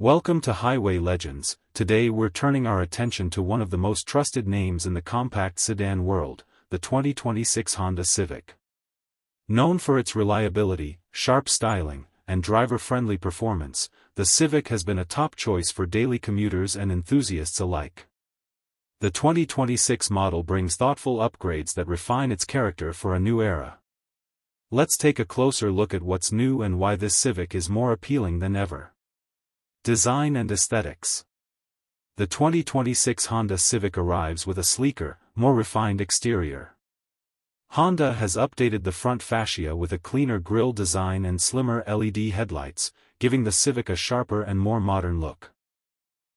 Welcome to Highway Legends. Today we're turning our attention to one of the most trusted names in the compact sedan world, the 2026 Honda Civic. Known for its reliability, sharp styling, and driver-friendly performance, the Civic has been a top choice for daily commuters and enthusiasts alike. The 2026 model brings thoughtful upgrades that refine its character for a new era. Let's take a closer look at what's new and why this Civic is more appealing than ever. Design and aesthetics. The 2026 Honda Civic arrives with a sleeker, more refined exterior. Honda has updated the front fascia with a cleaner grille design and slimmer LED headlights, giving the Civic a sharper and more modern look.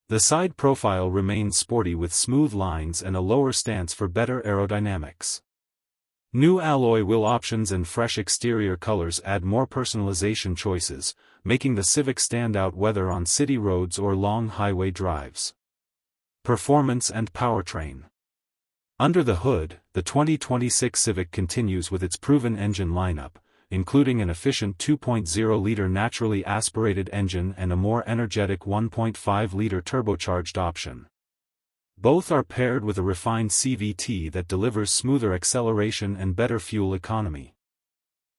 The side profile remains sporty with smooth lines and a lower stance for better aerodynamics. New alloy wheel options and fresh exterior colors add more personalization choices, making the Civic stand out whether on city roads or long highway drives. Performance and powertrain. Under the hood, the 2026 Civic continues with its proven engine lineup, including an efficient 2.0-liter naturally aspirated engine and a more energetic 1.5-liter turbocharged option. Both are paired with a refined CVT that delivers smoother acceleration and better fuel economy.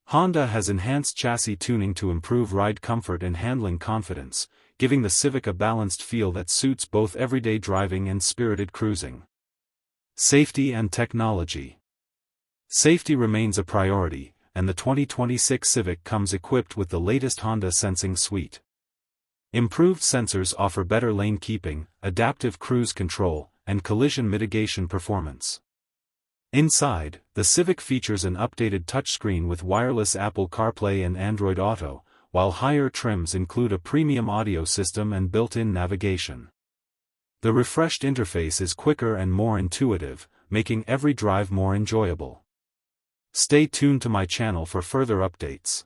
Honda has enhanced chassis tuning to improve ride comfort and handling confidence, giving the Civic a balanced feel that suits both everyday driving and spirited cruising. Safety and technology. Safety remains a priority, and the 2026 Civic comes equipped with the latest Honda Sensing Suite. Improved sensors offer better lane keeping, adaptive cruise control, and collision mitigation performance. Inside, the Civic features an updated touchscreen with wireless Apple CarPlay and Android Auto, while higher trims include a premium audio system and built-in navigation. The refreshed interface is quicker and more intuitive, making every drive more enjoyable. Stay tuned to my channel for further updates.